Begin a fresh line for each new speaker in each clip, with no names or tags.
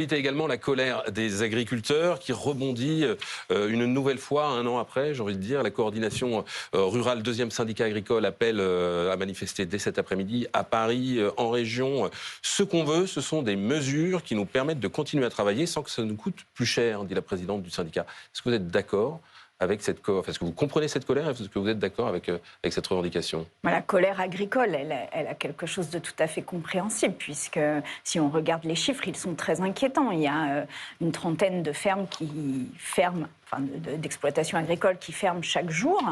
Il y a également la colère des agriculteurs qui rebondit une nouvelle fois, un an après, j'ai envie de dire. La coordination rurale, deuxième syndicat agricole, appelle à manifester dès cet après-midi à Paris, en région. Ce qu'on veut, ce sont des mesures qui nous permettent de continuer à travailler sans que ça nous coûte plus cher, dit la présidente du syndicat. Est-ce que vous êest d'accord avec cette colère? Est-ce que vous comprenez cette colère? Est-ce que vous êtes d'accord avec cette revendication?
La colère agricole, elle a quelque chose de tout à fait compréhensible, puisque si on regarde les chiffres, ils sont très inquiétants. Il y a une trentaine de fermes qui ferment, enfin d'exploitations agricoles qui ferment chaque jour.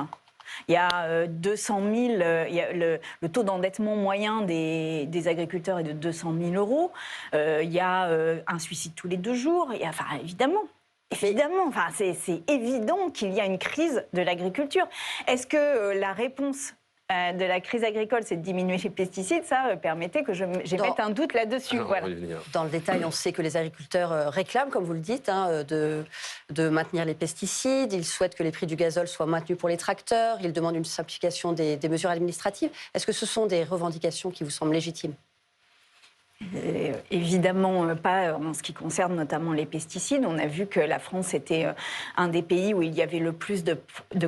Il y a 200 000, le taux d'endettement moyen des agriculteurs est de 200 000 euros. Il y a un suicide tous les 2 jours. Enfin, évidemment, enfin, c'est évident qu'il y a une crise de l'agriculture. Est-ce que la réponse de la crise agricole, c'est de diminuer les pesticides? Ça permettait que j'émette un doute là-dessus. Voilà.
Dans le détail, on sait que les agriculteurs réclament, comme vous le dites, de maintenir les pesticides. Ils souhaitent que les prix du gazole soient maintenus pour les tracteurs. Ils demandent une simplification des mesures administratives. Est-ce que ce sont des revendications qui vous semblent légitimes ?
Évidemment pas en ce qui concerne notamment les pesticides. On a vu que la France était un des pays où il y avait le plus de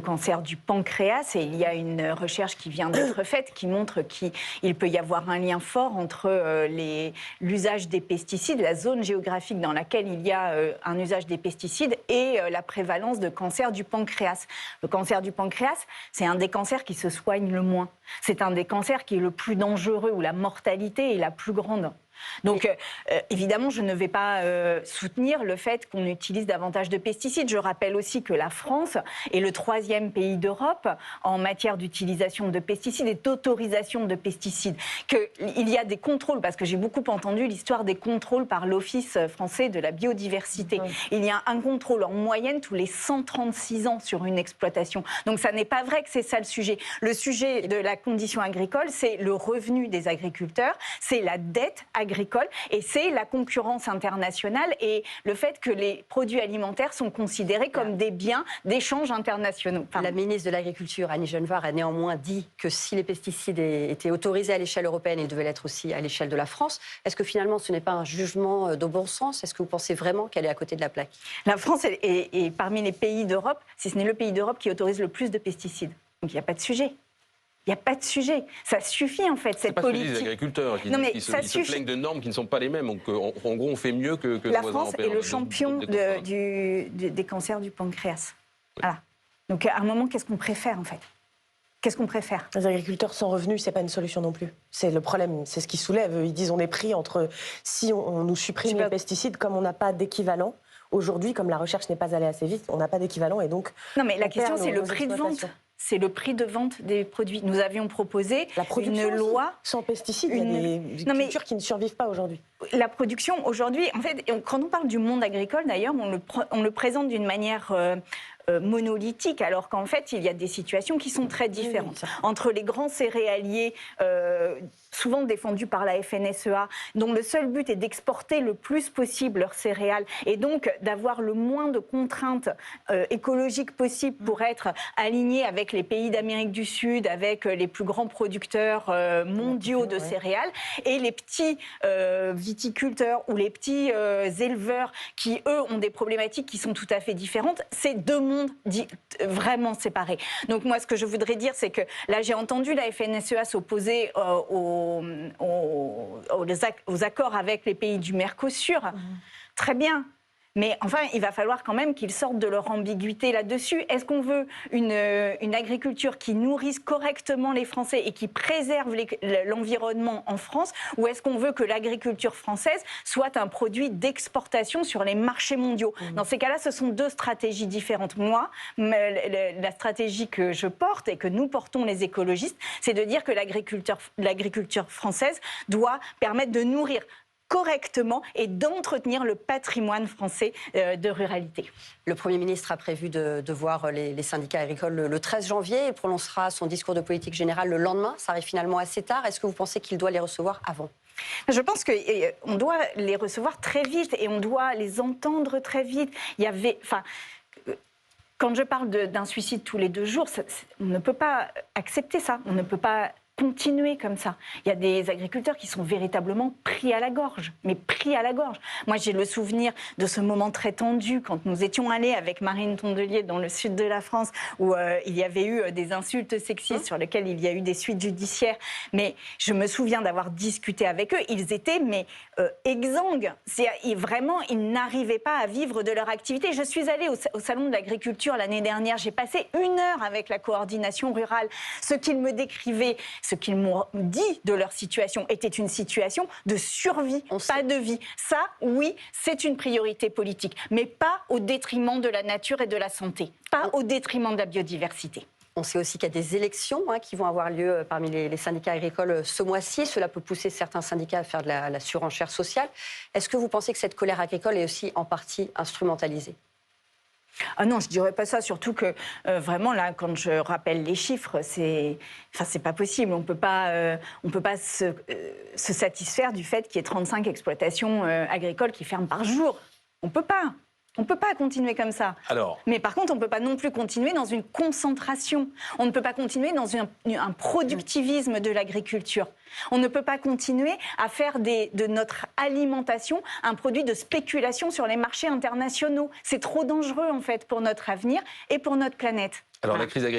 cancers du pancréas, et il y a une recherche qui vient d'être faite qui montre qu'il peut y avoir un lien fort entre l'usage des pesticides, la zone géographique dans laquelle il y a un usage des pesticides, et la prévalence de cancer du pancréas. Le cancer du pancréas, c'est un des cancers qui se soigne le moins. C'est un des cancers qui est le plus dangereux, où la mortalité est la plus grande. Donc, évidemment, je ne vais pas soutenir le fait qu'on utilise davantage de pesticides. Je rappelle aussi que la France est le 3e pays d'Europe en matière d'utilisation de pesticides et d'autorisation de pesticides. Qu'il y a des contrôles, parce que j'ai beaucoup entendu l'histoire des contrôles par l'Office français de la biodiversité. Il y a un contrôle en moyenne tous les 136 ans sur une exploitation. Donc, ça n'est pas vrai que c'est ça le sujet. Le sujet de la condition agricole, c'est le revenu des agriculteurs, c'est la dette agricole, et c'est la concurrence internationale et le fait que les produits alimentaires sont considérés comme des biens d'échange internationaux.
La ministre de l'Agriculture, Annie Genevard, a néanmoins dit que si les pesticides étaient autorisés à l'échelle européenne, ils devaient l'être aussi à l'échelle de la France. Est-ce que finalement ce n'est pas un jugement de bon sens? Est-ce que vous pensez vraiment qu'elle est à côté de la plaque?
La France est parmi les pays d'Europe, si ce n'est le pays d'Europe qui autorise le plus de pesticides. Donc il n'y a pas de sujet. Il n'y a pas de sujet. Ça suffit, en fait, cette politique.
C'est pas les agriculteurs qui se plaignent de normes qui ne sont pas les mêmes. Donc, en gros, on fait mieux que
la France est le champion des cancers du pancréas. Oui. Voilà. Donc, à un moment, qu'est-ce qu'on préfère, en fait? Qu'est-ce qu'on préfère?
Les agriculteurs sans revenus, c'est pas une solution non plus. C'est le problème, c'est ce qu'ils soulèvent. Ils disent on est pris entre si on nous supprime les pesticides, comme on n'a pas d'équivalent. Aujourd'hui, comme la recherche n'est pas allée assez vite, on n'a pas d'équivalent et donc...
Non, mais la question, c'est le prix de vente. C'est le prix de vente des produits. Nous avions proposé une loi...
Sans pesticides, il y a des cultures qui ne survivent pas aujourd'hui.
La production, aujourd'hui, en fait, quand on parle du monde agricole, d'ailleurs, on le présente d'une manière... monolithique, alors qu'en fait, il y a des situations qui sont très différentes. Entre les grands céréaliers, souvent défendus par la FNSEA, dont le seul but est d'exporter le plus possible leurs céréales, et donc d'avoir le moins de contraintes écologiques possibles pour être alignés avec les pays d'Amérique du Sud, avec les plus grands producteurs mondiaux de céréales, et les petits viticulteurs ou les petits éleveurs qui, eux, ont des problématiques qui sont tout à fait différentes. C'est deux mondes vraiment séparés. Donc moi, ce que je voudrais dire, c'est que là, j'ai entendu la FNSEA s'opposer aux accords avec les pays du Mercosur. Très bien. Mais enfin, il va falloir quand même qu'ils sortent de leur ambiguïté là-dessus. Est-ce qu'on veut une agriculture qui nourrisse correctement les Français et qui préserve l'environnement en France, ou est-ce qu'on veut que l'agriculture française soit un produit d'exportation sur les marchés mondiaux? Dans ces cas-là, ce sont deux stratégies différentes. Moi, la stratégie que je porte et que nous portons les écologistes, c'est de dire que l'agriculture française doit permettre de nourrir correctement et d'entretenir le patrimoine français de ruralité.
Le Premier ministre a prévu de voir les syndicats agricoles le 13 janvier et prononcera son discours de politique générale le lendemain. Ça arrive finalement assez tard. Est-ce que vous pensez qu'il doit les recevoir avant?
Je pense qu'on doit les recevoir très vite et on doit les entendre très vite. Quand je parle d'un suicide tous les 2 jours, on ne peut pas accepter ça. On ne peut pas continuer comme ça. Il y a des agriculteurs qui sont véritablement pris à la gorge, mais pris à la gorge. Moi, j'ai le souvenir de ce moment très tendu quand nous étions allés avec Marine Tondelier dans le sud de la France, où il y avait eu des insultes sexistes sur lesquelles il y a eu des suites judiciaires. Mais je me souviens d'avoir discuté avec eux. Ils étaient exsangues. Vraiment, ils n'arrivaient pas à vivre de leur activité. Je suis allée au Salon de l'agriculture l'année dernière. J'ai passé 1 heure avec la coordination rurale. Ce qu'ils me décrivaient, ce qu'ils m'ont dit de leur situation était une situation de survie, pas de vie. Ça, oui, c'est une priorité politique, mais pas au détriment de la nature et de la santé, pas au détriment de la biodiversité.
On sait aussi qu'il y a des élections qui vont avoir lieu parmi les syndicats agricoles ce mois-ci. Cela peut pousser certains syndicats à faire de la surenchère sociale. Est-ce que vous pensez que cette colère agricole est aussi en partie instrumentalisée ?
Ah non, je ne dirais pas ça, surtout que vraiment là, quand je rappelle les chiffres, c'est pas possible. On peut pas se satisfaire du fait qu'il y ait 35 exploitations agricoles qui ferment par jour. On peut pas. On ne peut pas continuer comme ça. Mais par contre, on ne peut pas non plus continuer dans une concentration. On ne peut pas continuer dans un productivisme de l'agriculture. On ne peut pas continuer à faire de notre alimentation un produit de spéculation sur les marchés internationaux. C'est trop dangereux, en fait, pour notre avenir et pour notre planète.
Alors, la crise agricole